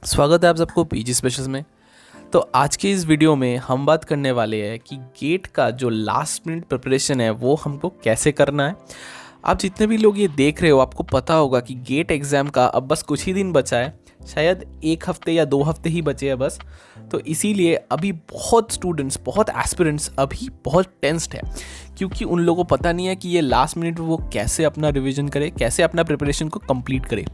स्वागत है आप सबको पीजी स्पेशल्स में। तो आज की इस वीडियो में हम बात करने वाले हैं कि गेट का जो लास्ट मिनट प्रिपरेशन है वो हमको कैसे करना है। आप जितने भी लोग ये देख रहे हो आपको पता होगा कि गेट एग्ज़ाम का अब बस कुछ ही दिन बचा है, शायद 1 हफ्ते या 2 हफ्ते ही बचे हैं बस। तो इसीलिए अभी बहुत स्टूडेंट्स, बहुत एस्पिरेंट्स अभी बहुत टेंस्ड है, क्योंकि उन लोगों को पता नहीं है कि ये लास्ट मिनट वो कैसे अपना रिविजन करे, कैसे अपना प्रिपरेशन को कंप्लीट करे।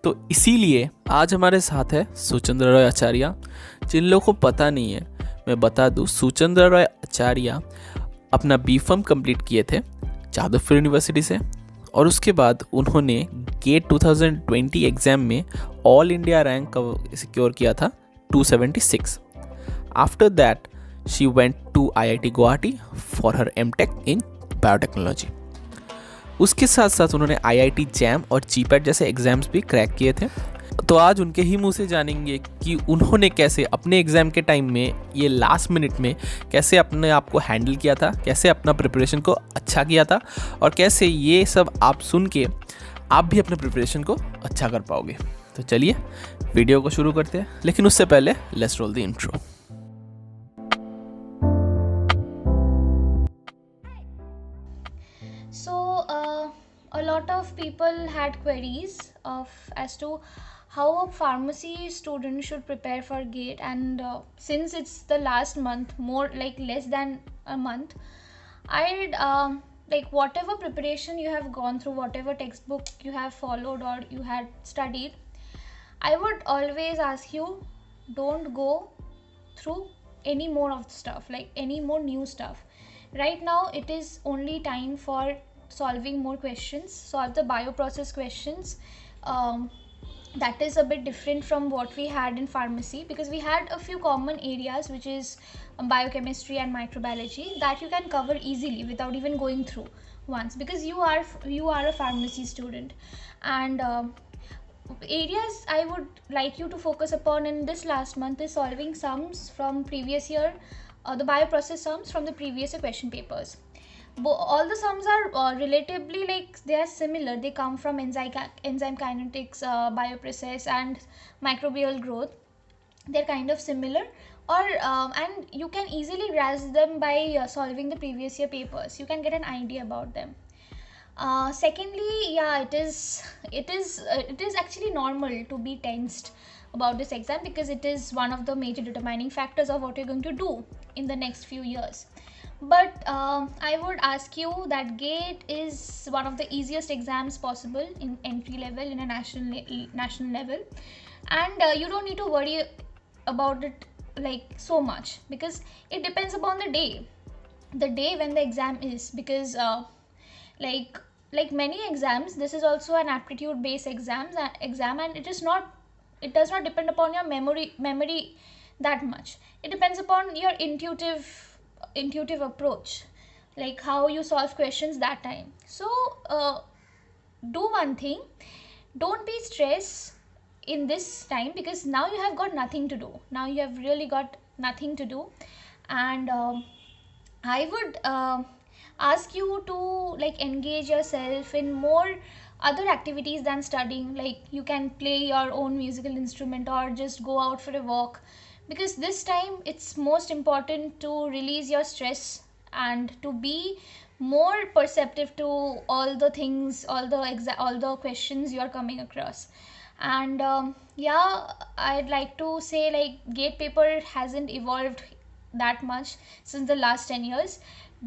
तो इसीलिए आज हमारे साथ है सुचंद्र रॉय आचार्य। जिन लोगों को पता नहीं है मैं बता दूं, सुचंद्र रॉय आचार्य अपना बी.फॉर्म कंप्लीट किए थे जादवपुर यूनिवर्सिटी से, और उसके बाद उन्होंने गेट 2020 एग्ज़ाम में ऑल इंडिया रैंक सिक्योर किया था 276। After that she went to IIT Guwahati for her MTech in biotechnology. उसके साथ साथ उन्होंने आईआईटी जैम और जीपैट जैसे एग्ज़ाम्स भी क्रैक किए थे। तो आज उनके ही मुंह से जानेंगे कि उन्होंने कैसे अपने एग्ज़ाम के टाइम में, ये लास्ट मिनट में, कैसे अपने आप को हैंडल किया था, कैसे अपना प्रिपरेशन को अच्छा किया था, और कैसे ये सब आप सुन के आप भी अपने प्रिपरेशन को अच्छा कर पाओगे। तो चलिए वीडियो को शुरू करते हैं, लेकिन उससे पहले let's roll the intro. So, a lot of people had queries of as to how a pharmacy student should prepare for GATE, and since it's the last month, more like less than a month, I'd like whatever preparation you have gone through, whatever textbook you have followed or you had studied, I would always ask you, don't go through any more of the stuff, like any more new stuff. Right now it is only time for solving more questions, solve the bioprocess questions. That is a bit different from what we had in pharmacy, because we had a few common areas, which is biochemistry and microbiology, that you can cover easily without even going through once, because you are a pharmacy student. And areas I would like you to focus upon in this last month is solving sums from previous year, the bioprocess sums from the previous year question papers. All the sums are relatively, like, they are similar. They come from enzyme kinetics, bioprocess, and microbial growth. They're kind of similar, or and you can easily grasp them by solving the previous year papers. You can get an idea about them. Secondly, yeah, it is actually normal to be tensed about this exam, because it is one of the major determining factors of what you're going to do in the next few years. But I would ask you that GATE is one of the easiest exams possible in entry level, in a national level, and you don't need to worry about it like so much, because it depends upon the day when the exam is. Because like like many exams, this is also an aptitude based exam, and it does not depend upon your memory that much. It depends upon your intuitive approach, like how you solve questions that time. So do one thing: don't be stressed in this time, because now you have got nothing to do. Now you have really got nothing to do. And I would ask you to, like, engage yourself in more other activities than studying. Like, you can play your own musical instrument or just go out for a walk, because this time it's most important to release your stress and to be more perceptive to all the things, all the questions you are coming across. And yeah, I'd like to say, like, gate paper hasn't evolved that much since the last 10 years.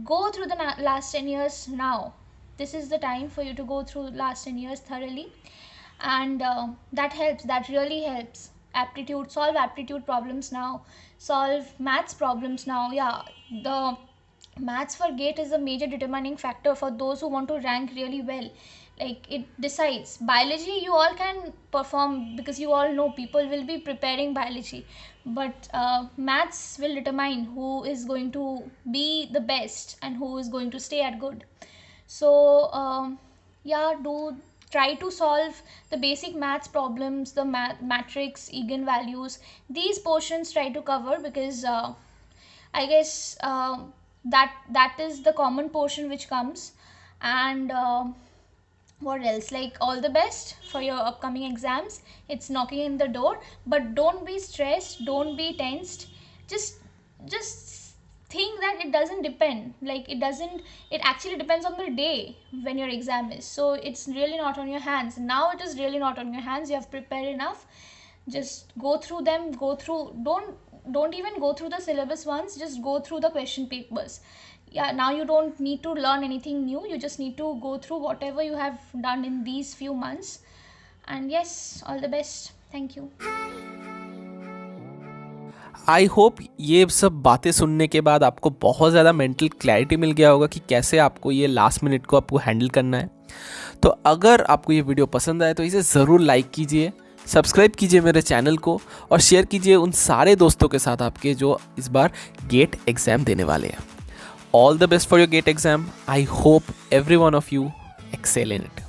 Go through the last 10 years now. This is the time for you to go through last 10 years thoroughly. And that helps, that really helps. Solve aptitude problems now, solve maths problems now. Yeah, the maths for gate is a major determining factor for those who want to rank really well. Like, it decides. Biology you all can perform, because you all know people will be preparing biology, but maths will determine who is going to be the best and who is going to stay at good. So yeah, do try to solve the basic maths problems, the matrix, eigenvalues. These portions try to cover, because I guess that is the common portion which comes. And what else, like all the best for your upcoming exams. It's knocking in the door, but don't be stressed, don't be tensed. Just think that it doesn't depend, like it actually depends on the day when your exam is. So it's really not on your hands now, it is really not on your hands. You have prepared enough. Just go through them, go through, don't even go through the syllabus once, just go through the question papers. Yeah, now you don't need to learn anything new, you just need to go through whatever you have done in these few months. And yes, all the best. Thank you. I hope ये सब बातें सुनने के बाद आपको बहुत ज़्यादा mental clarity मिल गया होगा कि कैसे आपको ये लास्ट मिनट को आपको हैंडल करना है। तो अगर आपको ये वीडियो पसंद आए तो इसे ज़रूर लाइक कीजिए, सब्सक्राइब कीजिए मेरे चैनल को और शेयर कीजिए उन सारे दोस्तों के साथ आपके जो इस बार गेट एग्ज़ाम देने वाले हैं। All the best for your GATE exam. I hope every one of you excel in it.